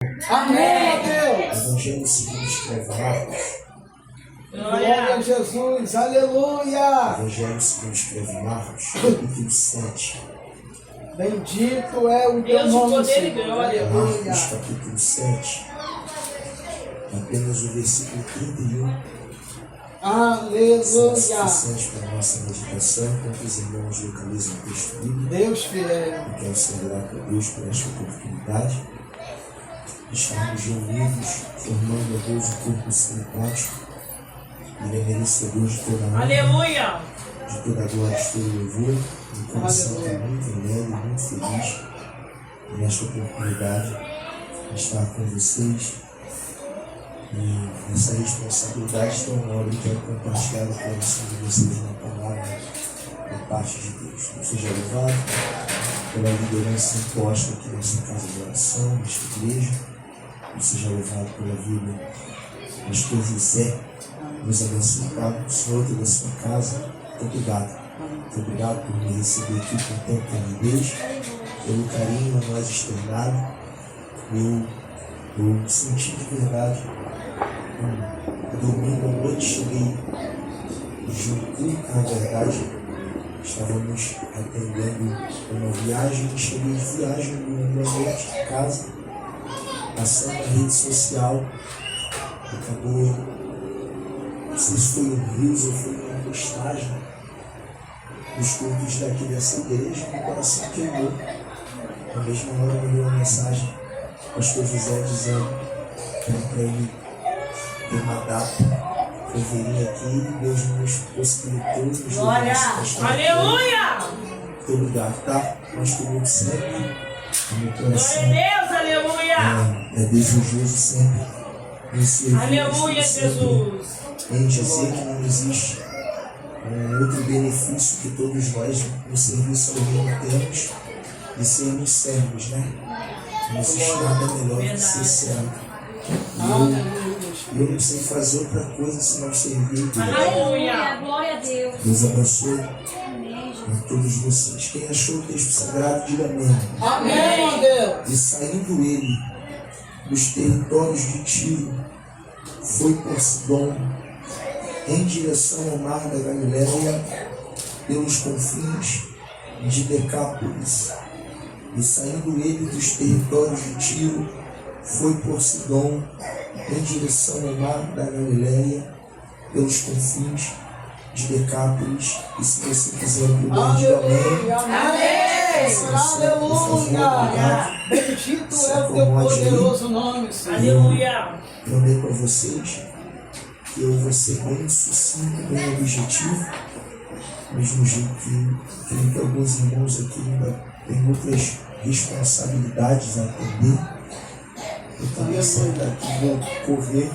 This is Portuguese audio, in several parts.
Amém, Deus. Evangelho segundo escreve Marcos. Glória a Jesus, aleluia. Evangelho segundo escreve Marcos, capítulo 7. Bendito é o teu Deus, nome, poder e Senhor. glória. Aleluia. Marcos, capítulo 7. Apenas o versículo 31. Aleluia. Suficiente para a nossa meditação, enquanto os irmãos localizam o texto bíblico. Deus fiel. Eu quero ser grato a Deus por esta oportunidade de estarmos reunidos, formando a Deus o corpo simpático. Ele é merecedor de toda a honra, Aleluia. de toda a glória, de todo o louvor. E como sempre, muito alegre, muito feliz nesta oportunidade de estar com vocês. E essa responsabilidade tão nobre que é compartilhada com o coração de vocês na palavra da parte de Deus. Deus seja louvado pela liderança imposta aqui nessa casa de oração, nesta igreja. Deus seja louvado pela vida do pastor José. Deus abençoe o Senhor toda a sua casa. Muito obrigado. Muito obrigado por me receber aqui com tanta calidez, pelo carinho a nós externado. Eu senti de verdade. Domingo à noite cheguei de um culto, na verdade. Estávamos atendendo uma viagem. Cheguei de viagem uma noite de casa, passando na rede social. Acabou, não sei se foi um Reels ou foi uma postagem dos cultos daqui dessa igreja. Meu coração queimou. Na mesma hora eu mandei uma mensagem ao pastor José dizendo para ele ter uma data. Eu viria aqui, Deus nos possibilitou, nos Glória. Aleluia. Muito obrigado, tá? Mas comigo sempre, no meu coração. Glória a Deus. Aleluia. É desejoso sempre em servir. Aleluia, Jesus. Em dizer que não existe outro benefício que todos nós no serviço ao reino temos de sermos servos, né? Não existe nada melhor do que ser servo. E eu não sei fazer outra coisa senão servir a Deus. Aleluia. Glória a Deus. Deus abençoe Amém. a todos vocês. Quem achou o texto sagrado, diga amém. Amém, Deus. E saindo ele dos territórios de Tiro, foi por Sidom, em direção ao mar da Galiléia, pelos confins de Decápolis. E saindo ele dos territórios de Tiro, foi por Sidom, em direção ao mar da Galiléia, pelos confins de Decápolis. E se você quiser puder, diga amém. Amém. Aleluia. Bendito é o teu poderoso nome, Senhor. Aleluia. Prometo a vocês que eu vou ser bem sucinto, bem objetivo, mesmo jeito que creio que alguns irmãos aqui ainda têm outras responsabilidades a atender. Eu também saio daqui, vou correr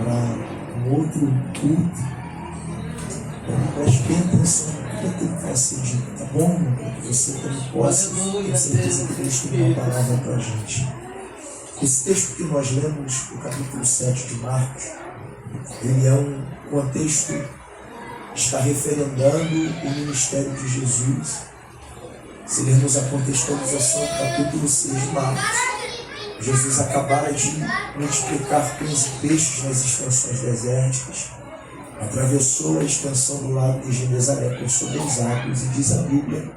para um outro culto. Então, preste bem atenção em tudo aquilo que vai ser dito, tá bom? Para que você também possa ter certeza que Deus tem uma palavra para a gente. Esse texto que nós lemos, o capítulo 7 de Marcos, ele é um contexto que está referendando o ministério de Jesus. Se lermos a contextualização do capítulo 6 de Marcos, Jesus acabara de multiplicar pães e peixes nas extensões desérticas, atravessou a extensão do lago de Genezaré por sobre os águas, e diz a Bíblia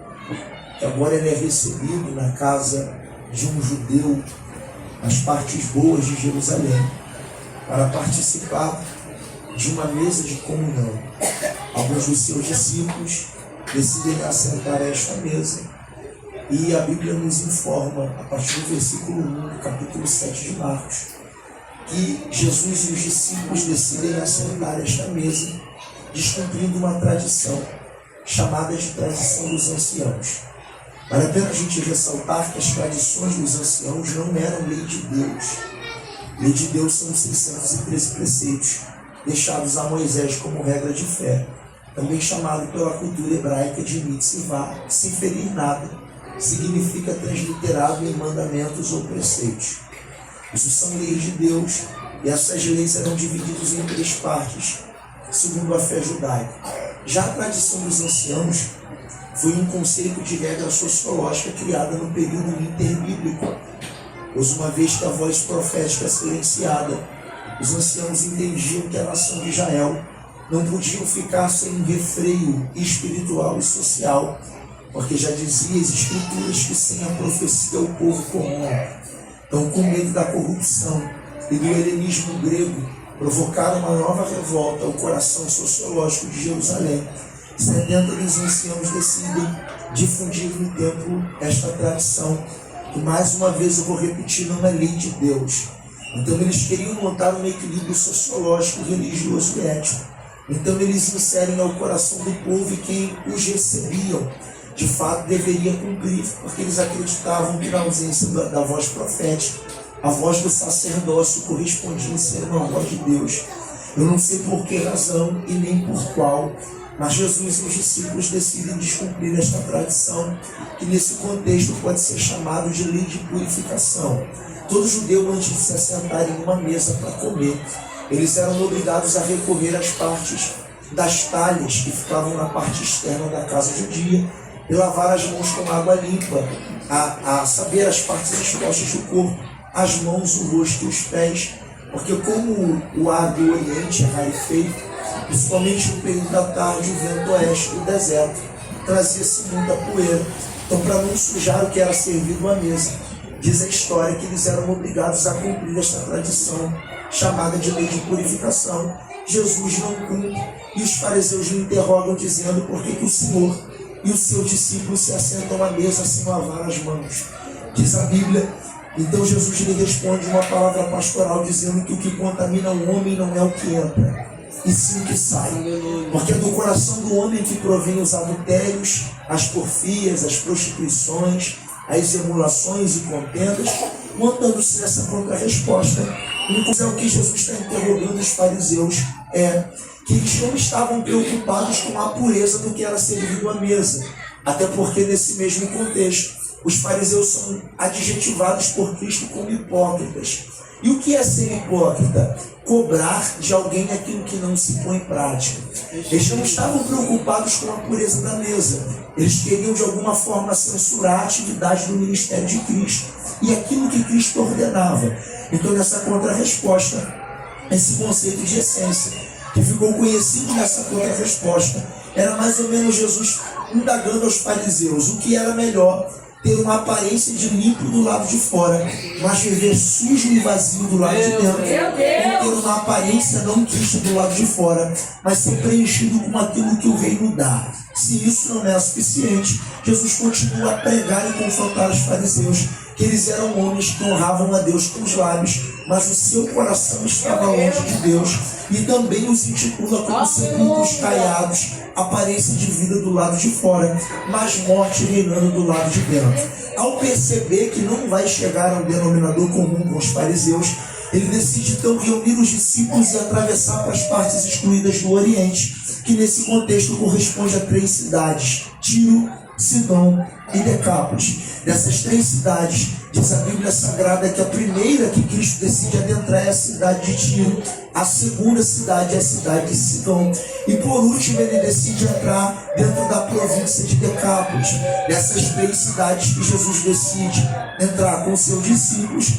que agora ele é recebido na casa de um judeu, nas partes boas de Jerusalém, para participar de uma mesa de comunhão. Alguns dos seus discípulos decidem assentar a esta mesa. E a Bíblia nos informa, a partir do versículo 1 do capítulo 7 de Marcos, que Jesus e os discípulos decidem assentar esta mesa, descumprindo uma tradição, chamada de tradição dos anciãos. Vale a pena a gente ressaltar que as tradições dos anciãos não eram lei de Deus. Lei de Deus são 613 preceitos, deixados a Moisés como regra de fé, também chamado pela cultura hebraica de mitzvah, sem ferir nada. Significa transliterado em mandamentos ou preceitos. Isso são leis de Deus, e essas leis eram divididas em 3 partes, segundo a fé judaica. Já a tradição dos anciãos foi um conceito de regra sociológica criada no período interbíblico, pois uma vez que a voz profética é silenciada, os anciãos entendiam que a nação de Israel não podiam ficar sem um refreio espiritual e social, porque já dizia as Escrituras que sem a profecia o povo corrompe. Então, com medo da corrupção e do helenismo grego, provocaram uma nova revolta ao coração sociológico de Jerusalém. 70 dos anciãos decidem difundir no templo esta tradição, que mais uma vez eu vou repetir, não é lei de Deus. Então eles queriam montar um equilíbrio sociológico, religioso e ético. Então eles inserem ao coração do povo e quem os recebiam, de fato deveria cumprir, porque eles acreditavam que na ausência da voz profética, a voz do sacerdócio correspondia a ser uma voz de Deus. Eu não sei por que razão e nem por qual, mas Jesus e os discípulos decidem descumprir esta tradição, que nesse contexto pode ser chamado de lei de purificação. Todo judeu, antes de se assentar em uma mesa para comer, eles eram obrigados a recorrer às partes das talhas que ficavam na parte externa da casa judia e lavar as mãos com água limpa, a saber as partes expostas do corpo, as mãos, o rosto e os pés, porque como o ar do Oriente é rarefeito, principalmente no período da tarde, o vento oeste do deserto trazia-se muita poeira. Então, para não sujar o que era servido à mesa, diz a história que eles eram obrigados a cumprir esta tradição, chamada de lei de purificação. Jesus não cumpre, e os fariseus lhe interrogam, dizendo por que o Senhor e os seus discípulos se assentam à mesa sem lavar as mãos. Diz a Bíblia, então Jesus lhe responde uma palavra pastoral, dizendo que o que contamina o homem não é o que entra, e sim o que sai. Porque é do coração do homem que provém os adultérios, as porfias, as prostituições, as emulações e contendas. Montando-se nessa contra-resposta, o que Jesus está interrogando os fariseus é que eles não estavam preocupados com a pureza do que era servido à mesa, até porque nesse mesmo contexto os fariseus são adjetivados por Cristo como hipócritas. E o que é ser hipócrita? Cobrar de alguém aquilo que não se põe em prática. Eles não estavam preocupados com a pureza da mesa. Eles queriam de alguma forma censurar a atividade do ministério de Cristo e aquilo que Cristo ordenava. Então, nessa contra-resposta, esse conceito de essência, que ficou conhecido nessa contra-resposta, era mais ou menos Jesus indagando aos fariseus o que era melhor: ter uma aparência de limpo do lado de fora, mas viver sujo e vazio do lado de dentro. Ou ter uma aparência não quista do lado de fora, mas ser preenchido com aquilo que o reino dá. Se isso não é suficiente, Jesus continua a pregar e confrontar os fariseus, que eles eram homens que honravam a Deus com os lábios, mas o seu coração estava longe de Deus, e também os intitula como sepulcros caiados, aparência de vida do lado de fora, mas morte reinando do lado de dentro. Ao perceber que não vai chegar a um denominador comum com os fariseus, ele decide então reunir os discípulos e atravessar para as partes excluídas do Oriente, que nesse contexto corresponde a 3 cidades: Tiro, Sidom e Decápolis. Dessas 3 cidades, diz a Bíblia Sagrada que a primeira que Cristo decide adentrar é a cidade de Tiro, a segunda cidade é a cidade de Sidom, e por último ele decide entrar dentro da província de Decápolis. Dessas 3 cidades que Jesus decide entrar com seus discípulos,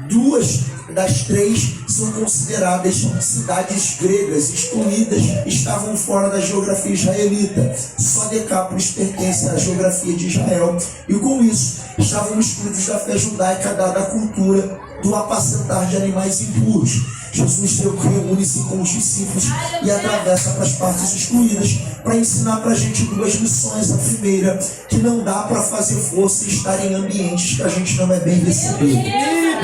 2 das 3 são consideradas cidades gregas, excluídas, estavam fora da geografia israelita. Só Decápolis pertence à geografia de Israel, e com isso estavam excluídos da fé judaica, dada a cultura do apacentar de animais impuros. Jesus reúne-se com os discípulos e atravessa para as partes excluídas para ensinar para a gente 2 lições. A primeira, que não dá para fazer força e estar em ambientes que a gente não é bem recebido.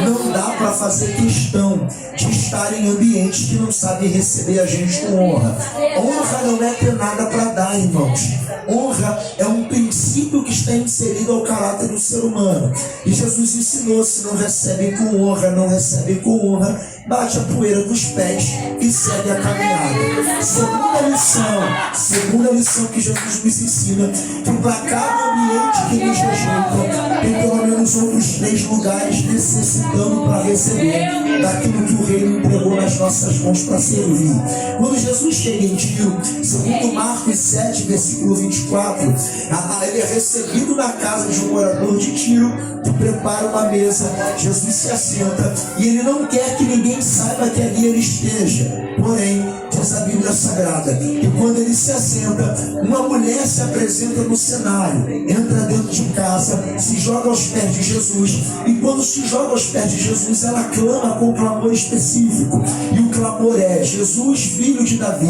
Não dá para fazer questão de estar em ambientes que não sabem receber a gente com honra. Honra não é ter nada para dar, irmãos. Honra é um princípio que está inserido ao caráter do ser humano. E Jesus ensinou: se não recebem com honra, não recebem com honra, bate a poeira dos pés e segue a caminhada. Segunda lição que Jesus nos ensina, que para cada ambiente que nos rejeita, tem pelo menos outros 3 lugares necessitando para receber daquilo que o reino entregou nas nossas mãos para servir. Quando Jesus chega em Tiro, segundo Marcos 7, versículo 24, ele é recebido na casa de um morador de Tiro, que e prepara uma mesa. Jesus se assenta e ele não quer que ninguém saiba que ali ele esteja. Porém, diz a Bíblia Sagrada que quando ele se assenta, uma mulher se apresenta no cenário, entra dentro de casa, se joga aos pés de Jesus, e quando se joga aos pés de Jesus, ela clama com um clamor específico, e o clamor é: Jesus, filho de Davi,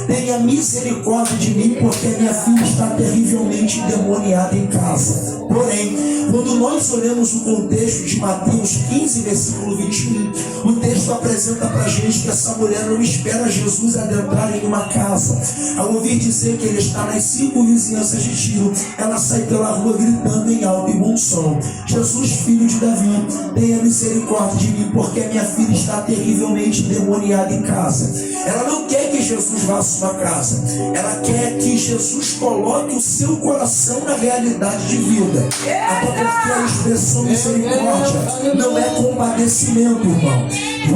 tenha misericórdia de mim, porque minha filha está terrivelmente endemoniada em casa. Porém, quando nós olhamos o contexto de Mateus 15, versículo 21, o texto apresenta para a gente que essa mulher não espera Jesus adentrar em uma casa. Ao ouvir dizer que ele está nas circunvizinhanças de Tiro, ela sai pela rua gritando em alto e bom som: Jesus, filho de Davi, tenha misericórdia de mim, porque minha filha está terrivelmente endemoniada em casa. Ela não quer que Jesus vá à sua casa, ela quer que Jesus coloque o seu coração na realidade de vida. Até porque a expressão misericórdia não é compadecimento, irmão.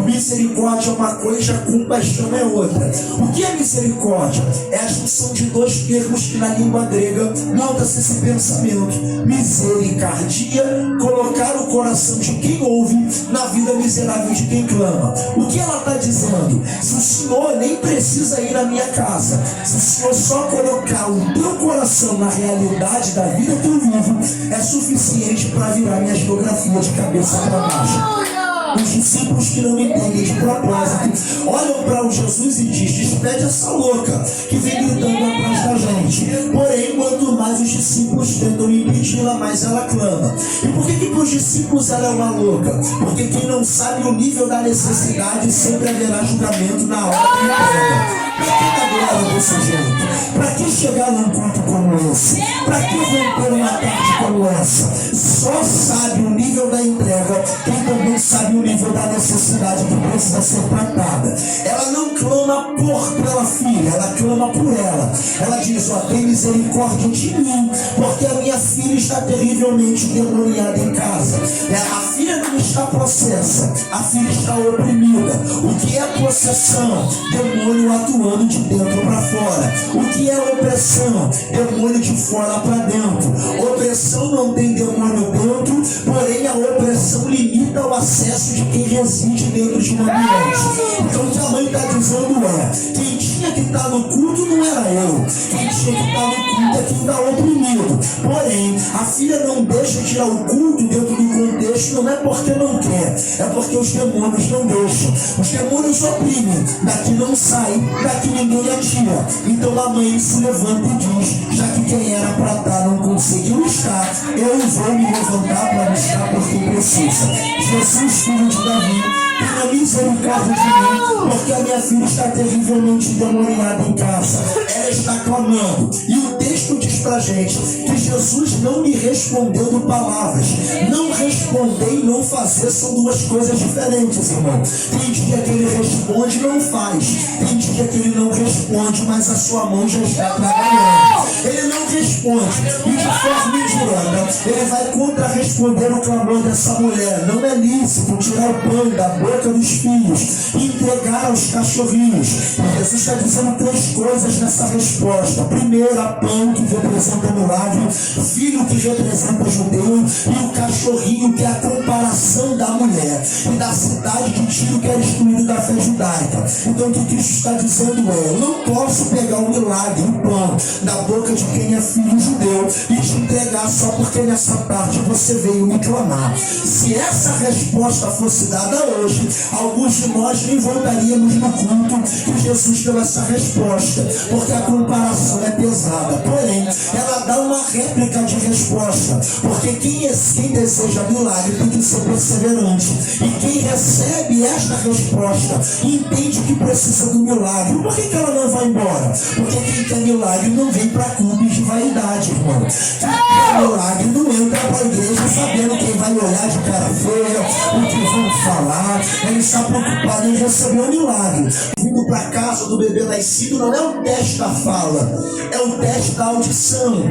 Misericórdia é uma coisa, compaixão é outra. O que é misericórdia? É a junção de dois termos que na língua grega nota-se esse pensamento: misericardia, colocar o coração de quem ouve na vida miserável de quem clama. O que ela está dizendo? Se o Senhor nem precisa ir à minha casa, se o Senhor só colocar o teu coração na realidade da vida que eu vivo, é suficiente para virar minha geografia de cabeça para baixo. Os discípulos que não entendem de propósito olham para o Jesus e dizem: despede essa louca que vem gritando atrás da gente. Porém, quanto mais os discípulos tentam impedi-la, mais ela clama. E por que para os discípulos ela é uma louca? Porque quem não sabe o nível da necessidade, sempre haverá julgamento na hora da entrega. Para que dar glória desse jeito? Para que chegar num culto como esse? Para que romper uma tarde como essa? Só sabe o nível da entrega quem também sabe o nível da necessidade que precisa ser tratada. Ela não clama pela filha, ela clama por ela. Ela diz: ó, tem misericórdia de mim, porque a minha filha está terrivelmente endemoniada em casa. A filha não está possessa, a filha está oprimida. O que é possessão? Demônio atuando de dentro para fora. O que é opressão? Demônio de fora para dentro. Opressão não tem demônio dentro, porém a opressão limita o acesso de quem reside dentro de um ambiente. Então o que a mãe está dizendo é: quem tinha que estar no culto não era eu, quem tinha que estar no culto é quem está oprimido. Porém, a filha não deixa tirar o culto dentro do contexto, não é porque não quer, é porque os demônios não deixam. Os demônios oprimem, daqui não sai, daqui ninguém atira. Então a mãe se levanta e diz: já que quem era para estar não conseguiu estar, eu vou me levantar para estar porque precisa. Jesus, filho de Davi, tenha misericórdia de mim, porque a minha filha está terrivelmente endemoniada em casa. Ela está clamando. E o texto diz pra gente que Jesus não me respondeu de palavras. Não responder e não fazer são duas coisas diferentes, irmão. Tem dia que ele responde e não faz. Tem dia que ele não responde, mas a sua mão já está trabalhando. Ele não responde e de forma indireta ele vai contra-responder o clamor dessa mulher. Não é lícito tirar o pão da boca dos filhos e entregar aos cachorrinhos. E Jesus está dizendo três coisas nessa resposta. Primeiro, a pão, que representa milagre, filho, que representa judeu, e o cachorrinho, que é a comparação da mulher e da cidade de Tiro, que era excluído da fé judaica. Então o que Cristo está dizendo é: eu não posso pegar o milagre, o pão, da boca de quem é filho judeu e te entregar só porque nessa tarde você veio me clamar. Se essa resposta fosse dada hoje, alguns de nós nem voltaríamos no culto que Jesus deu essa resposta, porque a comparação é pesada. Porém, ela dá uma réplica de resposta, porque quem deseja milagre tem que ser perseverante, e quem recebe esta resposta entende que precisa do milagre. Por que ela não vai embora? Porque quem quer milagre não vem para clubes de vaidade, irmão. Quem quer milagre não entra para a igreja sabendo quem vai olhar de cara feia, o que vão falar. Ele está preocupado em receber o milagre. Vindo para casa do bebê nascido não é o teste da fala, é o teste da audição.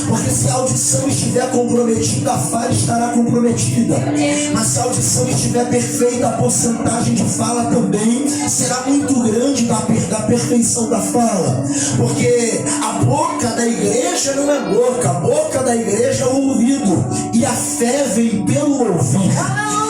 Porque se a audição estiver comprometida, a fala estará comprometida. Mas se a audição estiver perfeita, a porcentagem de fala também será muito grande da perfeição da fala, porque a boca da igreja não é boca, a boca da igreja é o ouvido, e a fé vem pelo ouvir.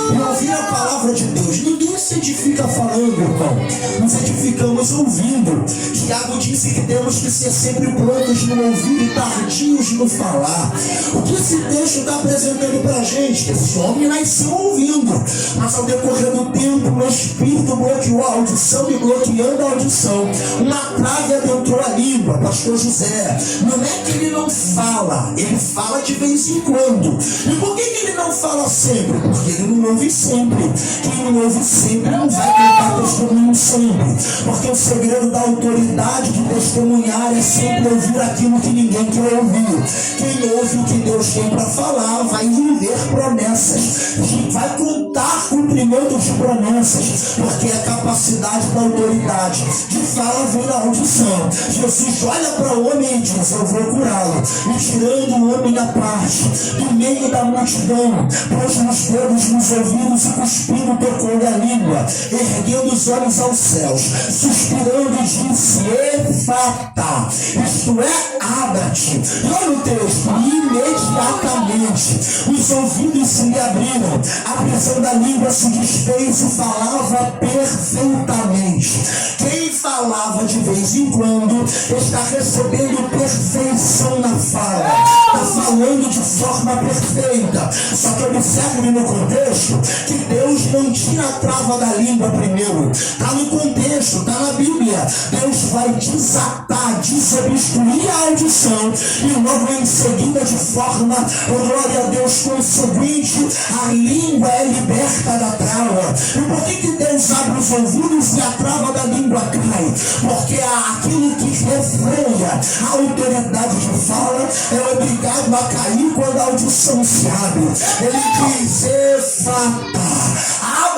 E ouvir a palavra de Deus. Ninguém se edifica falando, irmão. Nos edificamos ouvindo. Tiago disse que temos que ser sempre prontos no ouvir e tardios no falar. O que esse texto está apresentando para a gente? Esse homem nasceu ouvindo, mas ao decorrer do tempo o Espírito bloqueou a audição, e bloqueando a audição, uma trave adentrou a língua. Pastor José, não é que ele não fala, ele fala de vez em quando. E por que ele não fala sempre? Porque ele não ouve sempre. Quem não ouve sempre não vai contar testemunho sempre. Porque o segredo da autoridade de testemunhar é sempre ouvir aquilo que ninguém quer ouvir. Quem ouve o que Deus tem para falar vai viver promessas, vai contar cumprimento de promessas, porque a capacidade da autoridade de fala vem da audição. Jesus olha para o homem e diz: eu vou curá-lo. E tirando o homem à parte, do meio da multidão, pôs os dedos nos ouvidos e cuspindo tocou-lhe a língua, erguendo os olhos aos céus, suspirando e disse: Efatá, isto é, abra-te. E olha o texto: imediatamente os ouvidos se lhe abriram, a prisão da língua se desfez e falava perfeitamente. Quem falava de vez em quando está recebendo perfeição na fala, está falando de forma perfeita. Só que observe no contexto que Deus não tira a trava da língua primeiro. Está no contexto, está na Bíblia. Deus vai desatar, desobstruir a audição, e logo em seguida, de forma, glória a Deus, conseguinte, a língua é liberta da trava. E por que Deus abre os ouvidos e a trava da língua cai? Porque aquilo que refreia a autoridade de fala é obrigado a cair quando a audição se abre. Ele diz: Efatá,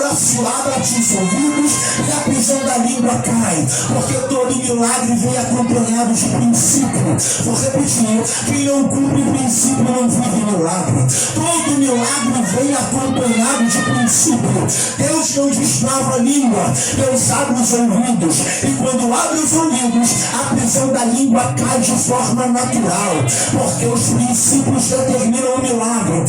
abra-te os ouvidos e a prisão da língua cai. Porque todo milagre vem acompanhado de princípio. Vou repetir: quem não cumpre princípio não vive milagre. Todo milagre vem acompanhado de princípio. Deus não destrava a língua, Deus abre os ouvidos, e quando abre os ouvidos, a prisão da língua cai de forma natural, porque os princípios determinam o milagre.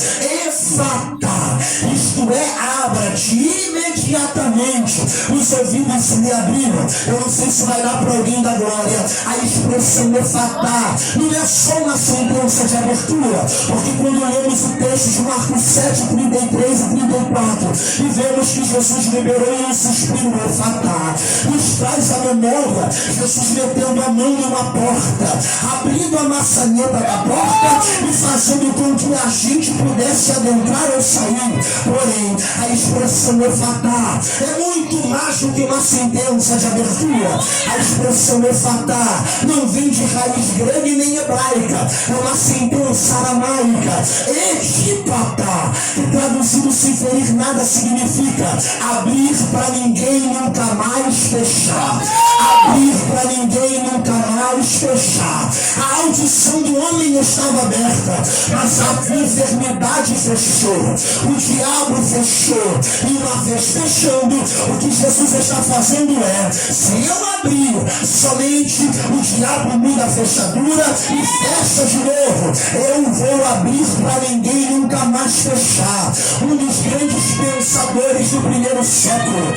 Efatá, isto é, abra-te. Imediatamente os ouvidos se lhe abriram. Eu não sei se vai dar para alguém da glória. A expressão efatá não é só uma sentença de abertura, porque quando lemos o texto de Marcos 7, 33 e 34 e vemos que Jesus liberou um suspiro efatá, nos traz a memória Jesus metendo a mão numa porta, abrindo a maçaneta da porta e fazendo com que a gente pudesse adentrar ou sair. Porém, a expressão efatá é muito mais do que uma sentença de abertura. A expressão efatá não vem de raiz grega nem hebraica, é uma sentença aramaica, etipatá, que traduzido sem ferir nada significa abrir para ninguém nunca mais fechar. Abrir para ninguém nunca mais fechar. A audição do homem estava aberta, mas a enfermidade fechou, o diabo fechou, e uma vez fechando, o que Jesus está fazendo é: se eu abrir, somente o diabo muda a fechadura e fecha de novo. Eu vou abrir para ninguém nunca mais fechar. Um dos grandes pensadores do primeiro século,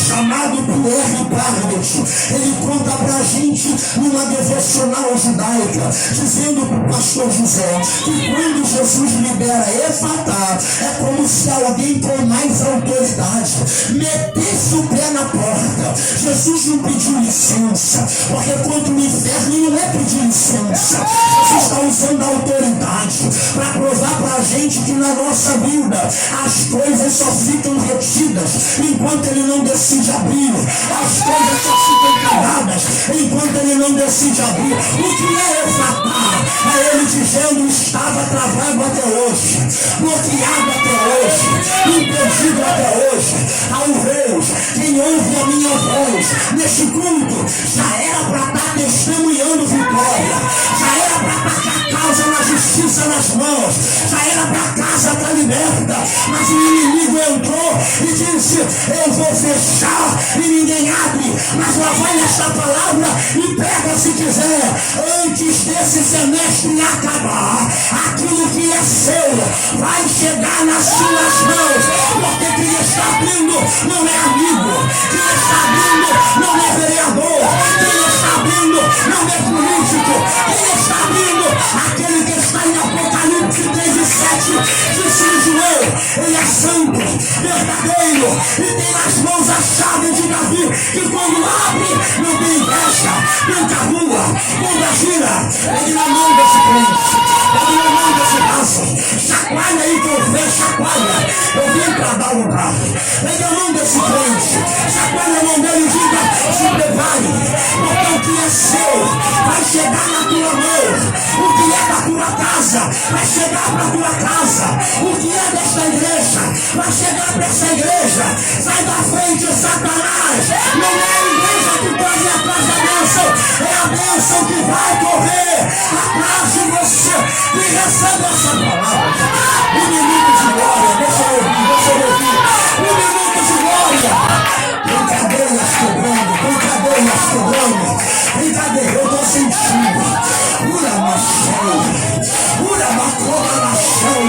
chamado Pierre Bardet, ele conta pra gente numa devocional judaica, dizendo pro pastor José que quando Jesus libera efatá, é como se alguém com mais autoridade metesse o pé na porta. Jesus não pediu licença, porque contra o inferno não é pedir licença. Jesus está usando a autoridade para provar pra gente que na nossa vida as coisas só ficam retidas enquanto ele não decide abrir. As coisas só ficam caladas enquanto ele não decide abrir. O que é efatá? É ele dizendo: estava travado até hoje, bloqueado até hoje, impedido até hoje. Talvez quem ouve a minha voz neste culto já era para estar testemunhando vitória, já era para estar com a causa na justiça nas mãos, já era para a casa estar liberta, mas o inimigo entrou e disse: eu vou fechar e ninguém abre. Mas lá vai esta palavra e pega se quiser. Antes desse semestre acabar, aquilo que é seu vai chegar nas suas mãos. Porque quem está abrindo não é amigo, quem está abrindo não é vereador, quem está abrindo não é político, quem está abrindo, aquele que está em Apocalipse 3 e 7, disse em João, ele é santo, verdadeiro, e tem nas mãos a chave de Davi, que quando abre, não tem brecha, tranca a rua, quando gira, ele não manda esse crente, ele não manda esse braço, chacoalha aí que eu vejo, chacoalha, eu vim para dar lugar, ele não manda esse crente, chacoalha a mão dele e diga, se prepare, porque o que é seu vai chegar na tua mão, o que é da tua casa vai chegar para tua casa, o que é desta igreja vai chegar para essa igreja. Sai da frente, Satanás, não é a igreja que corre atrás da bênção, é a bênção que vai correr atrás de você. E recebe essa palavra. Um minuto de glória, deixa eu ouvir. Um minuto de glória. Tem cadeias quebrando, brincadeira, eu tô sentindo. Ura macoma na chão.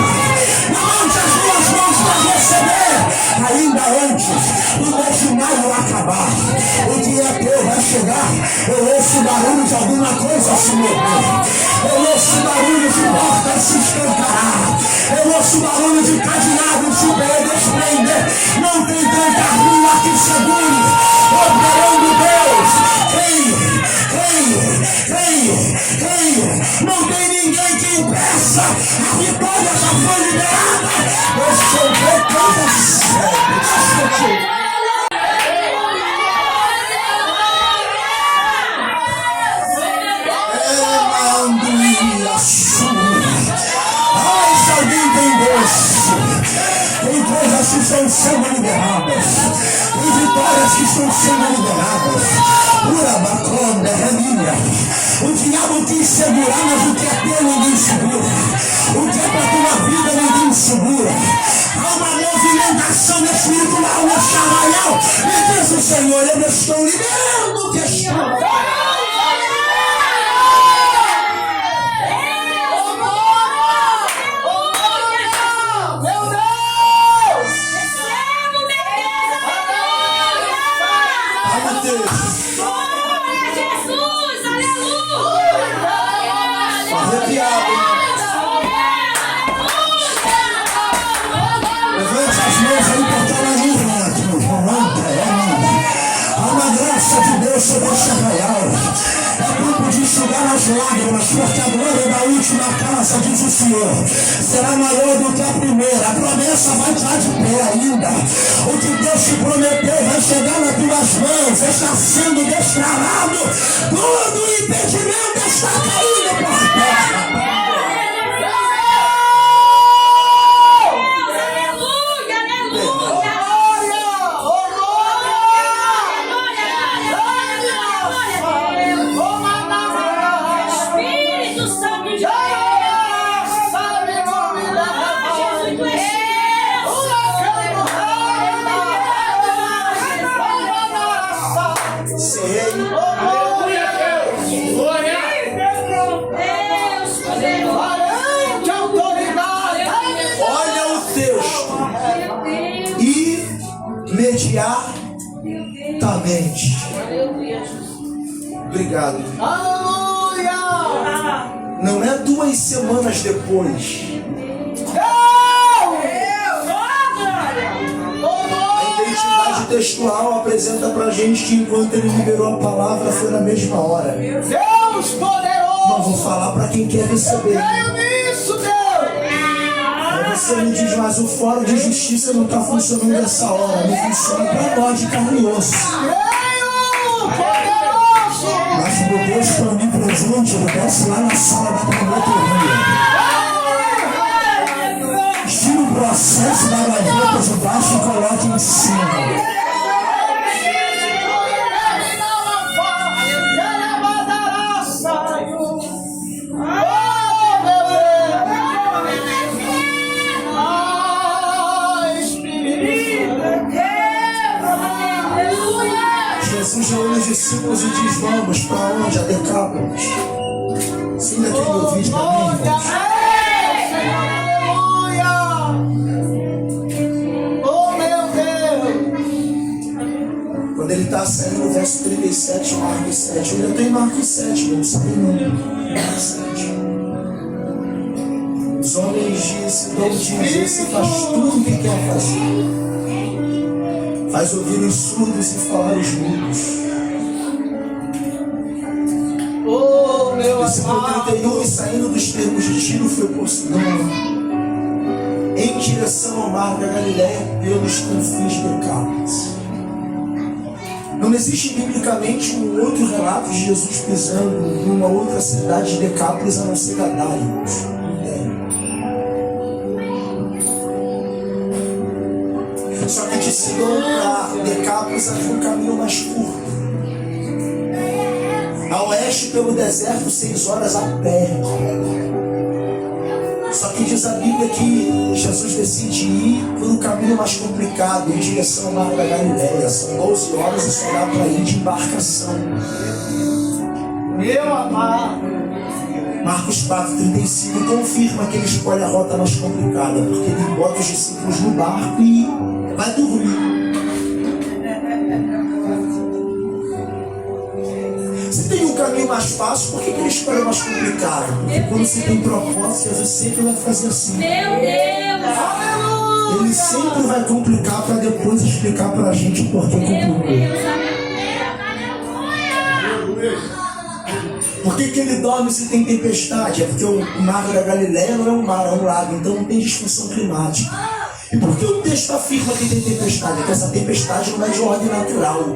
Levante as duas mãos para receber. Ainda antes do mês de maio acabar, o dia teu vai chegar. Eu ouço o barulho de alguma coisa se mover. Eu ouço o barulho de portas se escancarar. Eu ouço o barulho de cadeado se desprender. Não tem tanta rua que segure. Operando Deus. Creio. Não tem ninguém que impeça. A vitória já foi liberada. Eu sou pecado sério. Ai, se alguém tem gosto, tem coisas que estão sendo liberadas, tem vitórias que estão sendo liberadas. Pura baconda, é minha. O diabo quis segurar, mas o que é teu ninguém segura. O que é para tua vida ninguém segura. Há uma movimentação espiritual no chamarel. E diz o Senhor, eu estou liberando questão. Sobre esse arraial, é tempo de enxugar as lágrimas, porque a glória da última casa, diz o Senhor, será maior do que a primeira. A promessa vai estar de pé ainda. O que Deus te prometeu vai chegar nas tuas mãos, está sendo destravado. Todo o impedimento está caindo por terra. Imediatamente. Obrigado. Aleluia! Não é 2 semanas depois. A identidade textual apresenta pra gente que enquanto ele liberou a palavra foi na mesma hora. Deus poderoso! Não vou falar pra quem quer receber. Creio nisso, Deus! Você me diz, mas o fórum de justiça não está funcionando nessa hora. Não funciona para nós de carne e osso. Mas o Deus para mim presente, ele desce lá na sala da promotoria. Tira o processo da gaveta de baixo e coloque em cima. Espírito Jesus reúne os discípulos e diz: vamos para onde? A Decápolis. Você ainda tem que ouvir de mim, irmãos? Quando ele está saindo no verso 37, Marcos 7. Eu ainda estou em Marcos 7, não sei não. Marcos 7. Os homens dão dizer, se faz tudo o que quer fazer. Faz ouvir os surdos e falar os mudos. Oh, meu Versículo amado. 31, e saindo dos termos de Tiro, foi por Sidom, em direção ao mar da Galileia, pelos confins de Decápolis. Não existe biblicamente um outro relato de Jesus pisando em uma outra cidade de Decápolis a não ser Gadários. Não tem. Só que de Sidom para Decápolis havia um caminho mais curto. A oeste pelo deserto, 6 horas a pé. Só que diz a Bíblia que Jesus decide ir por um caminho mais complicado, em direção ao mar da Galileia. São 12 horas e só dá para ir de embarcação. Meu amado. Marcos 4,35 confirma que ele escolhe a rota mais complicada, porque ele bota os discípulos no barco e vai dormir. Se tem um caminho mais fácil, por que ele escolhe o mais complicado? Porque quando você tem propósito, Jesus sempre vai fazer assim. Meu Deus! Aleluia. Ele sempre vai complicar para depois explicar para a gente o porquê Meu complicou. Deus! Aleluia! Por que ele dorme se tem tempestade? É porque o mar da Galileia não é um mar, é um lago, então não tem disfunção climática. E por que o texto afirma que tem tempestade? É que essa tempestade não é de ordem natural.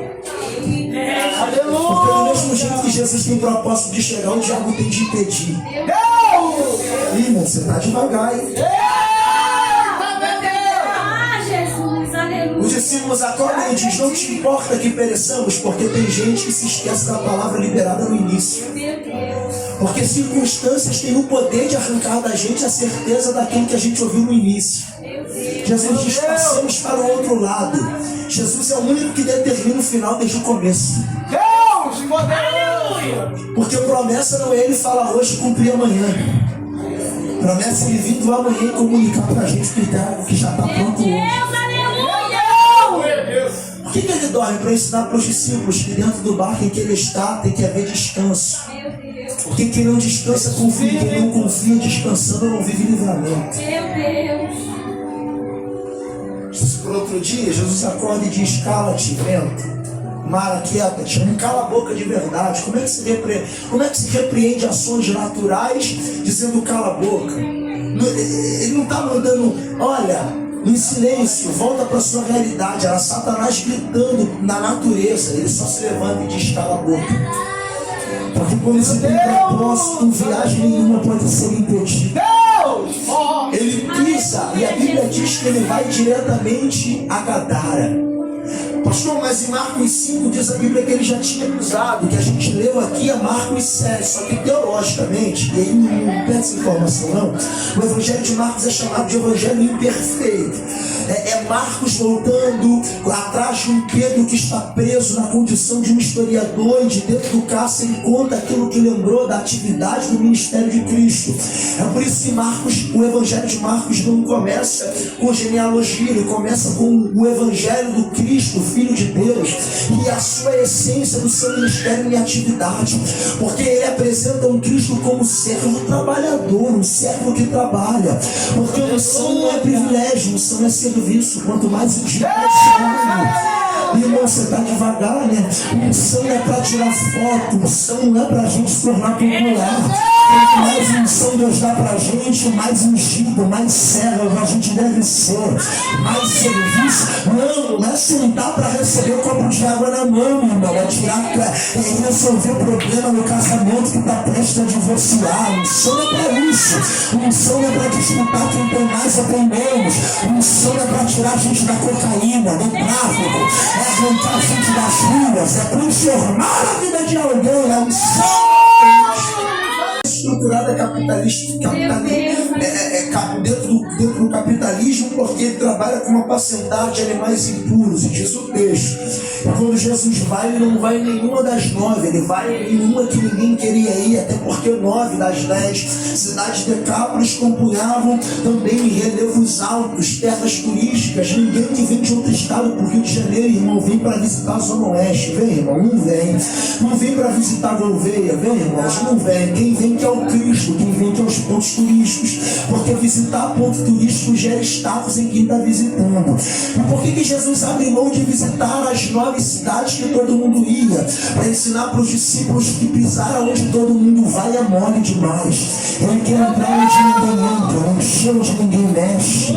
Porque do mesmo jeito que Jesus tem propósito de chegar, o diabo tem de impedir. Ih, irmão, você tá devagar, hein? Ah, Jesus! Aleluia! Os discípulos acordam e dizem: não te importa que pereçamos, porque tem gente que se esquece da palavra liberada no início. Meu Deus! Porque circunstâncias têm o poder de arrancar da gente a certeza daquilo que a gente ouviu no início. Meu Deus! Jesus diz: passemos para o outro lado. Jesus é o único que determina o final desde o começo. Deus, poderoso. Porque promessa não é ele falar hoje e cumprir amanhã. Promessa é ele vindo amanhã e comunicar para a gente o que já está Meu pronto hoje. Deus! Aleluia! Por que ele dorme? Para ensinar para os discípulos que dentro do barco em que ele está tem que haver descanso. Meu Deus! Porque quem não descansa confia, quem não confia descansando não vive livramento. Meu Deus! Por outro dia, Jesus acorda e diz: cala-te, vento, mar, aquieta-te. Não cala a boca de verdade. Como é que se repreende ações naturais dizendo cala a boca? Ele não está mandando, olha, em silêncio, volta para a sua realidade. Era Satanás gritando na natureza. Ele só se levanta e diz: cala a boca. Porque quando você tem propósito, viagem nenhuma pode ser impedida. Ele pisa e a Bíblia diz que ele vai diretamente a Gadara. Pastor, mas em Marcos 5 diz a Bíblia que ele já tinha pisado. Que a gente leu aqui é Marcos 7. Só que teologicamente, e aí não perde essa informação não, o Evangelho de Marcos é chamado de Evangelho imperfeito. É Marcos voltando atrás de um Pedro que está preso na condição de um historiador, e de dentro do cárcere ele conta aquilo que lembrou da atividade do ministério de Cristo. É por isso que o Evangelho de Marcos não começa com genealogia, ele começa com o Evangelho do Cristo, Filho de Deus, e a sua essência do seu ministério e atividade, porque ele apresenta um Cristo como servo trabalhador, um servo que trabalha, porque unção não é privilégio, unção é serviço. Quanto mais o dia irmão, você está devagar, né? Unção é para tirar foto, unção não é para a gente se tornar popular. Quanto mais unção Deus dá para a gente, mais ungido, mais servo a gente deve ser, mais serviço. Não é sentar para receber um copo de água na mão, irmão. É tirar, é resolver o problema no casamento que está prestes a divorciar. Unção é para isso. Unção é para disputar quem tem mais ou tem menos. Unção é para tirar a gente da cocaína, do tráfico, é arrancar a gente das ruas, é transformar a vida de alguém. É unção estruturada dentro do capitalismo, porque ele trabalha com uma pacentada de animais impuros. E diz o texto E quando Jesus vai, ele não vai em nenhuma das 9, ele vai em uma que ninguém queria ir, até porque 9 das 10 cidades de Decápolis compunhavam também em relevos altos, terras turísticas. Ninguém que vem de outro estado para o Rio de Janeiro, irmão, vem para visitar a Zona Oeste. Vem, irmão, não vem. Não vem para visitar a Gouveia, vem, irmãos, não vem. Quem vem que é o Cristo, quem vem que é os pontos turísticos, porque visitar ponto turístico gera status em quem está visitando. E por que Jesus abre mão de visitar as 9 cidades que todo mundo ia? Para ensinar para os discípulos que pisar onde todo mundo vai é mole demais. Ele quer entrar onde ninguém entra, mexer onde ninguém mexe,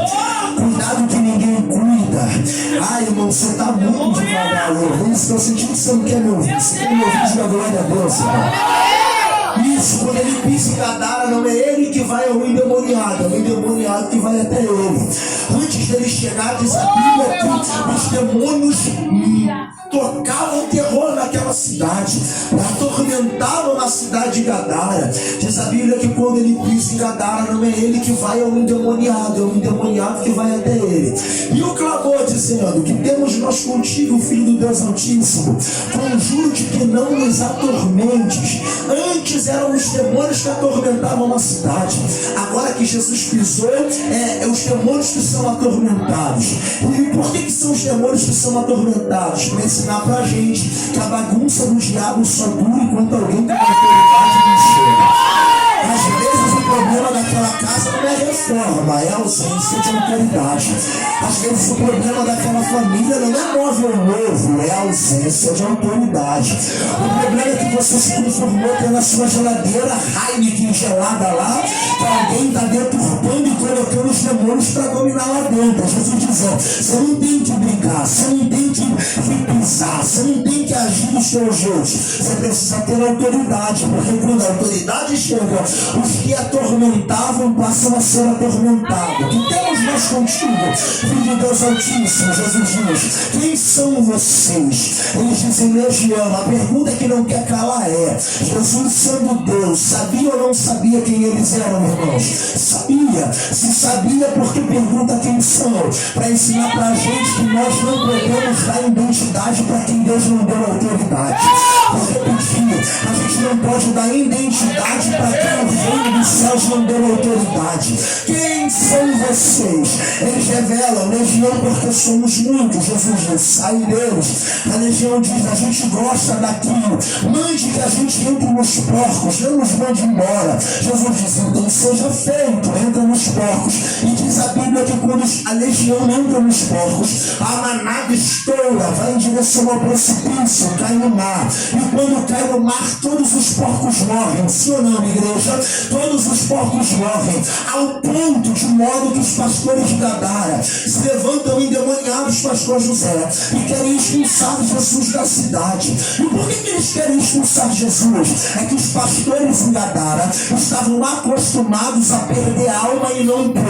cuidado que ninguém cuida. Ai, irmão, você está muito devagar hoje. Isso que eu senti que você não quer me ouvir. Você quer me ouvir, diga glória a Deus, irmão. Isso, quando ele pisa em Gadara, não é ele que vai ao endemoniado, é o endemoniado que vai até ele. Antes dele chegar, diz a Bíblia que os demônios tocavam terror naquela cidade, atormentavam na cidade de Gadara. Diz a Bíblia que quando ele pisa em Gadara, não é ele que vai ao endemoniado, é o endemoniado que vai até ele. E o clamor dizendo que temos nós contigo, Filho do Deus Altíssimo, conjuro-te que não nos atormentes. Antes eram os demônios que atormentavam a cidade, agora que Jesus pisou, é os demônios que são atormentados. E por que são os demônios que são atormentados? Para ensinar pra gente que a bagunça do diabo só dura enquanto alguém tem autoridade não chega. Às vezes o problema daquela casa não é reforma, é ausência de autoridade. Às vezes o problema daquela família não é móvel novo, é ausência de autoridade. O problema é que você se conformou pela sua geladeira Heineken gelada lá, que alguém está deturpando e colocando os demônios para dominar lá dentro. Jesus dizendo, você não tem que brincar, você não tem que pisar, você não tem que agir dos seus jeitos. Você precisa ter autoridade, porque quando a autoridade chega, os que atormentavam passam a ser atormentados. Que temos nós contigo, Filho de Deus Altíssimo? Jesus diz, quem são vocês? Eles dizem legião. A pergunta que não quer calar é, Jesus sendo Deus, sabia ou não sabia quem eles eram, irmãos? Sabia. Se sabia, porque pergunta quem são? Para ensinar para a gente que nós não podemos dar identidade para quem Deus não deu autoridade. Vou repetir, a gente não pode dar identidade para quem o reino dos céus não deu autoridade. Quem são vocês? Eles revelam, legião, porque somos muitos. Jesus diz, sai deles. A legião diz, a gente gosta daquilo, mande que a gente entre nos porcos, não nos mande embora. Jesus diz, então seja feito, entra nos porcos. E diz a Bíblia que quando a legião entra nos porcos, a manada estoura, vai em direção ao precipício, cai no mar. E quando cai no mar, todos os porcos morrem. Sim ou não, igreja? Todos os porcos morrem, ao ponto de modo que os pastores de Gadara se levantam endemoniados, pastor José, e querem expulsar Jesus da cidade. E por que eles querem expulsar Jesus? É que os pastores em Gadara estavam acostumados a perder a alma e não porco.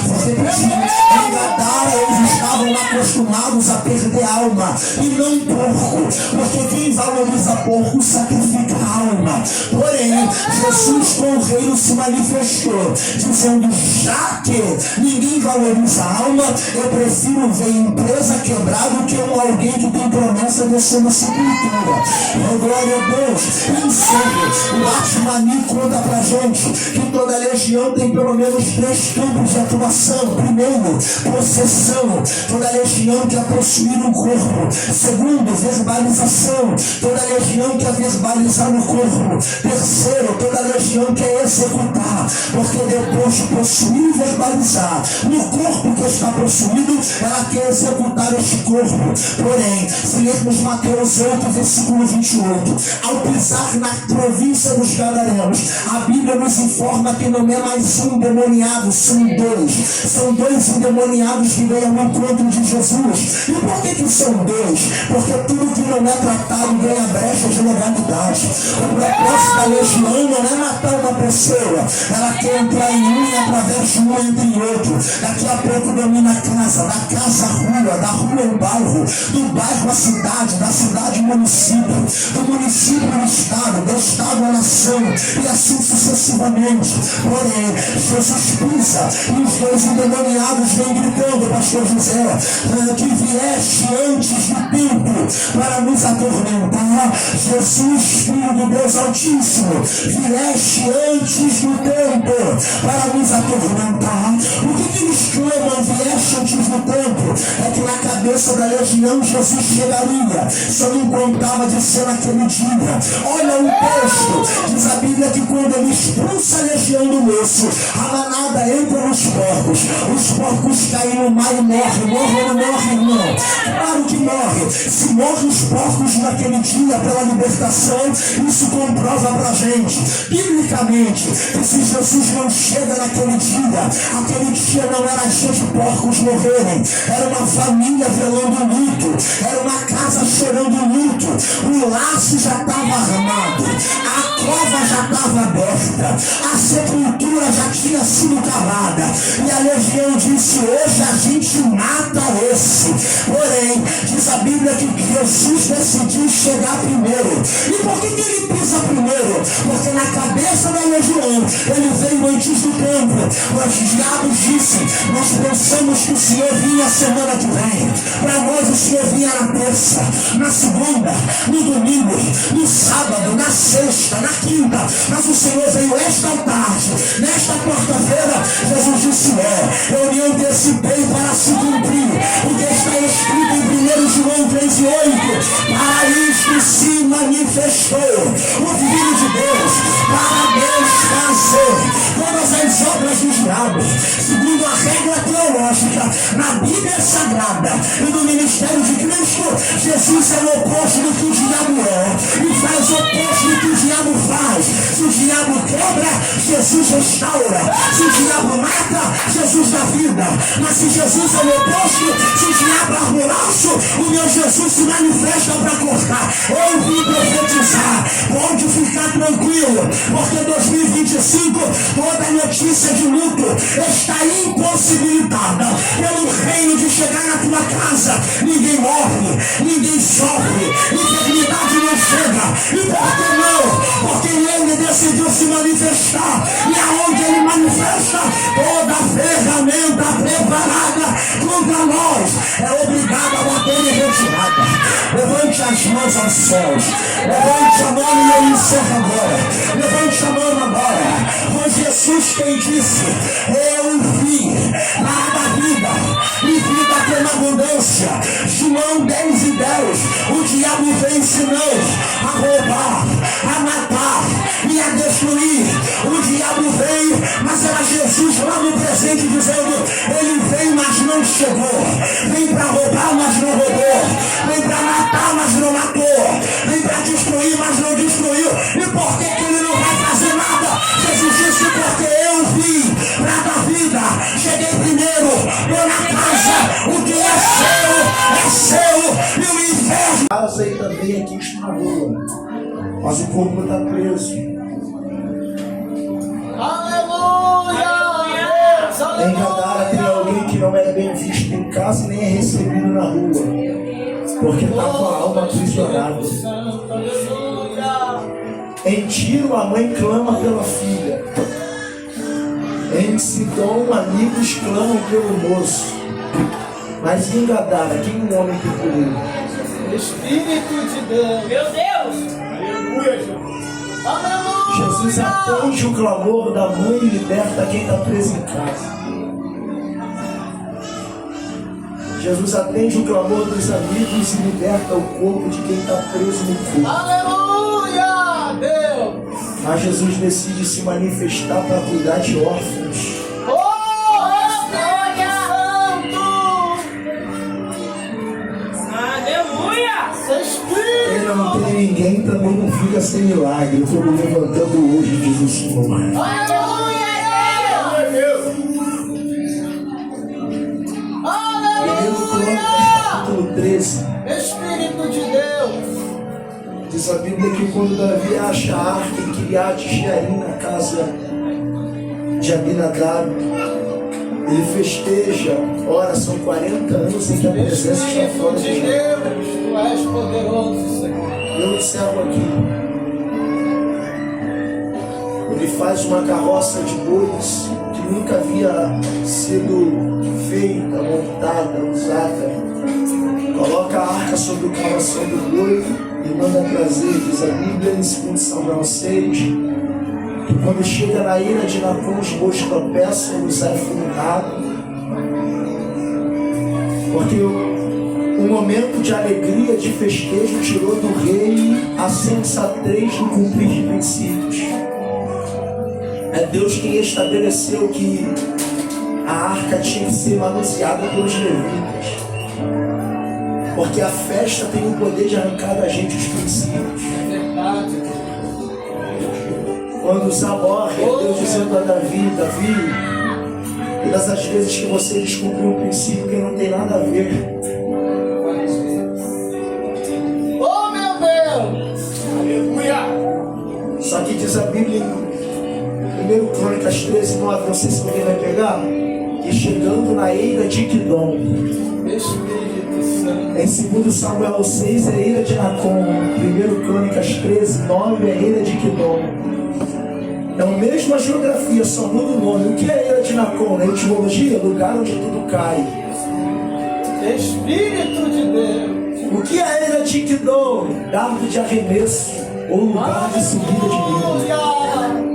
Vou repetir, em Gadara eles estavam acostumados a perder a alma e não porco, porque quem valoriza porco sacrifica a alma. Porém, Jesus com o reino se manifestou, dizendo, já que ninguém valoriza a alma, eu prefiro ver empresa quebrada do que alguém que tem promessa de ser na sepultura. Oh, glória a Deus. Em sério, o Artimani conta pra gente que toda legião tem pelo menos 3 campos de atuação. Primeiro, possessão. Toda legião quer possuir o corpo. Segundo, verbalização. Toda legião quer verbalizar no corpo. Terceiro, toda legião quer executar, porque depois de possuir e verbalizar no corpo que está possuído, ela quer executar este corpo. Porém, se lermos Mateus 8, versículo 28, ao pisar na província dos Gadarenos, a Bíblia nos informa que não é mais um endemoniado, são 2. São 2 endemoniados que vêm ao encontro de Jesus. E por que são 2? Porque tudo que não é tratado ganha brecha de legalidade. O propósito da legião não é matar uma pessoa, ela quer entrar em um e através de um entra em outro. Daqui a pouco domina a casa, da casa a rua, da rua ao bairro, do bairro à cidade, da cidade ao município, do município ao estado, do estado à nação, e assim sucessivamente. Porém, Jesus pisa e os 2 endemoniados vêm gritando, pastor José, que vieste antes do tempo para nos atormentar, Jesus, Filho do Deus Altíssimo, vieste antes do tempo para nos atormentar. O que eles clamam, vieste antes do tempo, é que na cabeça da legião Jesus chegaria, só não contava de ser naquele dia. Olha o texto, diz a Bíblia que quando ele expulsa a legião do osso, a manada entra nos porcos, os porcos caem no mar e morrem. Morre ou não morre, irmão? Claro que morre. Se morrem os porcos naquele dia pela libertação, isso comprova pra gente, biblicamente, que se Jesus não chega naquele dia não era dia de porcos morrerem, era uma família velando luto, era uma casa chorando luto, o laço já estava armado, a cova já estava aberta, a sepultura já tinha sido cavada, e a legião disse: hoje a gente mata esse. Porém, diz a Bíblia que Jesus decidiu chegar primeiro. E por que ele pisa primeiro? Porque na cabeça da legião ele veio antes do tempo. Os diabos disse: nós pensamos que o Senhor vinha semana que vem, para nós o Senhor vinha na terça, na segunda, no domingo, no sábado, na sexta, na quinta, mas o Senhor veio esta tarde, nesta quarta-feira. Jesus disse: eu me antecipei para se cumprir o que está escrito em 1 João 3,8. Para isto se manifestou o Filho de Deus, para desfazer todas as obras do diabo, segundo a regra teológica na Bíblia Sagrada e no ministério de Cristo. Jesus é o oposto do que o diabo é e faz o oposto do que o diabo faz. Se o diabo quebra, Jesus restaura. Se o diabo mata, Jesus dá vida. Mas se Jesus é o oposto, se o diabo arma o laço, o meu Jesus se manifesta para cortar. Eu vim profetizar, pode ficar tranquilo, porque 2025 toda notícia de luto está impossibilitada pelo reino de chegar na tua casa. Ninguém morre, ninguém sofre, enfermidade não chega. E por que não? Porque ele decidiu se manifestar, e aonde ele manifesta, toda ferramenta preparada contra nós é obrigada a bater em retirada. Levante as mãos aos céus, levante a mão e eu encerro agora. Levante a mão agora. Foi Jesus quem disse: eu vim para dar vida e vida tem abundância. João 10:10. O diabo vem ensinando a roubar, a matar e a destruir. O diabo veio, mas era Jesus lá no presente dizendo: ele veio, mas não chegou. Vem para roubar, mas não roubou. Vem para matar, mas não matou. Vem para destruir, mas não destruiu. E por que ele não vai fazer nada? Jesus disse: porque eu vim para dar vida. Cheguei primeiro, estou na casa. O que é seu, e o inferno. Casa e também aqui está na rua, mas o corpo está preso. Aleluia! Em Gadara tem alguém que não é bem visto em casa e nem é recebido na rua, porque está com a alma aprisionada. Em Tiro a mãe clama pela filha. Em Sidom amigos clamam pelo moço. Mas em Gadara, quem um homem procurou? Espírito de Deus. Meu Deus! Aleluia, Jesus. Aleluia. Jesus atende o clamor da mãe e liberta quem está preso em casa. Jesus atende o clamor dos amigos e liberta o corpo de quem está preso no corpo. Aleluia, Deus. Mas Jesus decide se manifestar para cuidar de órfãos. Quem não tem ninguém também não fica sem milagre. Eu estou me levantando hoje, diz o Senhor. Aleluia, Deus. Primeiro Crônicas, capítulo 13. Espírito de Deus. Diz a Bíblia que quando Davi acha a arca em Kiriat Jearim, na casa de Abinadab, ele festeja. Ora, são 40 anos em que a presença está fora de Deus, tu és poderoso, Senhor. Eu observo aqui. Ele faz uma carroça de bois que nunca havia sido feita, montada, usada. Coloca a arca sobre o carroção do boi e manda trazer, diz a Bíblia em 2 Samuel 6, que quando chega na ilha de Nacon, os bois tropeçam e saem fulminados. Porque um momento de alegria, de festejo, tirou do rei a sensatez do cumprir de princípios. É Deus quem estabeleceu que a arca tinha que ser manuseada pelos levitas. Porque a festa tem o poder de arrancar da gente os princípios. É verdade. Quando Uzá morre, é Deus dizendo a Davi, todas as vezes que você descobriu um princípio que não tem nada a ver. Oh, meu Deus! Aleluia. Só que diz a Bíblia em 1 Crônicas 13, 9, não sei se alguém vai pegar, que chegando na eira de Quidom, Espírito Santo. em 2 Samuel 6 é a eira de Nacon, 1 Crônicas 13, 9 é a eira de Quidom. É a mesma geografia, só muda o nome. O que é a eira de Nacon? Na etimologia, lugar onde tudo cai. Espírito de Deus. O que é a eira de Quidom? Dardo de arremesso, ou lugar de subida de nível. Aleluia!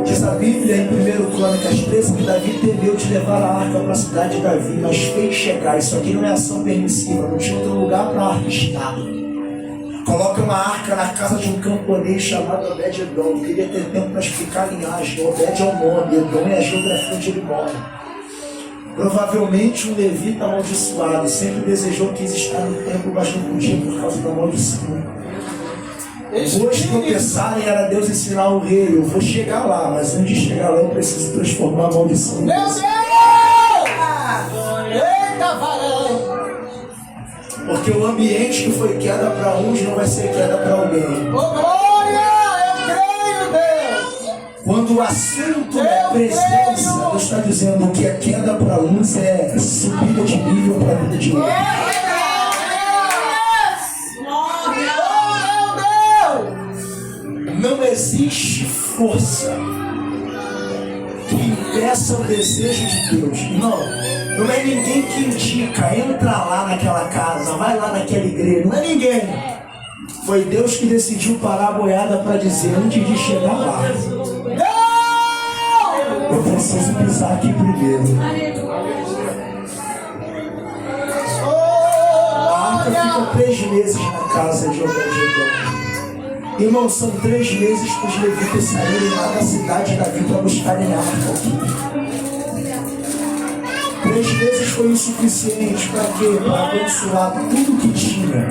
Diz a Bíblia em 1 Crônicas 13 que Davi temeu de levar a arca para a cidade de Davi, mas fez chegar. Isso aqui não é ação permissiva, não tinha outro lugar para a arca estar. Coloca uma arca na casa de um camponês chamado Obed-Edom. Eu queria ter tempo para explicar a linhagem. Obed é o nome, Edom é a geografia onde ele mora. Provavelmente um levita amaldiçoado, sempre desejou que estar no templo, mas não podia por causa da maldição. Depois de tropeçarem, era Deus ensinar o rei: eu vou chegar lá, mas antes de chegar lá eu preciso transformar a maldição em Meu bênção. Deus! Eita, varão! Porque o ambiente que foi queda para uns não vai ser queda para alguém. Oh, glória! Eu creio, Deus! Quando o assunto é presença, Deus está dizendo que a queda para uns é subida de nível para a vida de outros. Não existe força que impeça o desejo de Deus. Não é ninguém que indica, entra lá naquela casa, vai lá naquela igreja. Não é ninguém. Foi Deus que decidiu parar a boiada para dizer: antes de chegar lá, eu preciso pisar aqui primeiro. A arca fica 3 meses na casa de Obed-Edom. Irmão, são 3 meses para os levitas saírem lá da cidade de Davi para buscarem a arca. 3 meses foi o suficiente para quê? Para abençoar tudo que tinha.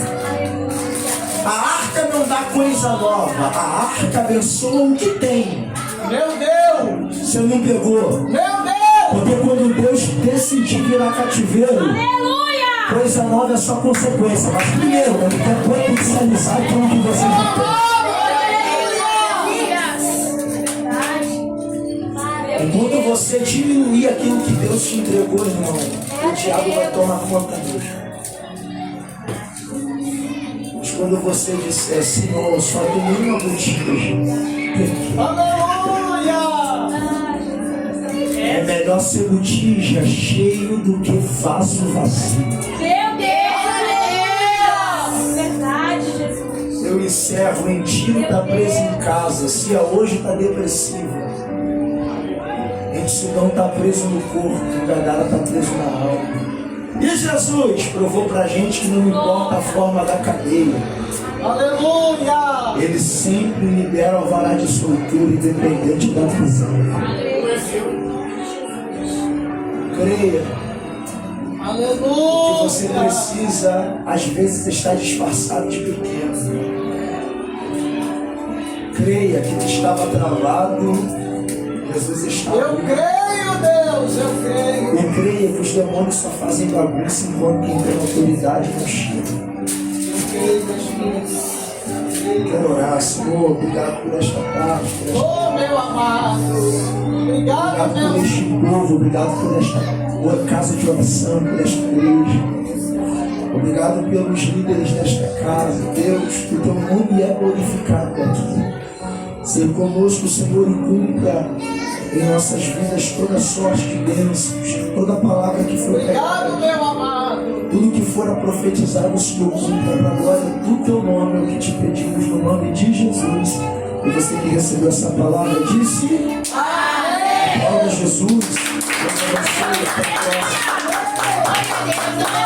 A arca não dá coisa nova, a arca abençoa o que tem. Meu Deus! Você não pegou? Meu Deus! Porque quando Deus decidir virar cativeiro, coisa nova é só consequência. Mas primeiro, ele quer potencializar aquilo que você já tem. Enquanto você diminuir aquilo que Deus te entregou, irmão, o diabo vai tomar conta disso. Mas quando você disser: Senhor, só tem uma botija, Aleluia! é melhor ser botija cheio do que vaso vazio. Eu encerro: em ti está preso em casa, se a hoje está depressiva. Sidão está preso no corpo, Gadara está preso na alma. E Jesus provou para a gente que não importa a forma da cadeia, Aleluia! ele sempre libera o alvará de soltura, independente da prisão. Creia que Aleluia! você precisa, às vezes, estar disfarçado de pequeno. Creia que tu estava travado, Jesus está. Eu creio, Deus, eu creio. E creia que os demônios só fazem bagunça enquanto quem tem autoridade não chega. Eu creio, Espírito. Quero orar: Senhor, obrigado por esta tarde, por esta Oh, meu amado. Obrigado, obrigado por meu. este povo, obrigado por esta casa de oração, por esta igreja. Obrigado pelos líderes desta casa. Deus, que o teu nome é glorificado aqui. Ser conosco, Senhor, e cumpra em nossas vidas toda sorte de bênçãos, toda palavra que foi Obrigado, pregada, meu amado. tudo que for profetizado, Senhor, cumpra para a glória do teu nome, é o que te pedimos no nome de Jesus. E você que recebeu essa palavra disse: Amém. Glória a Jesus. Deus abençoe. Até a próxima.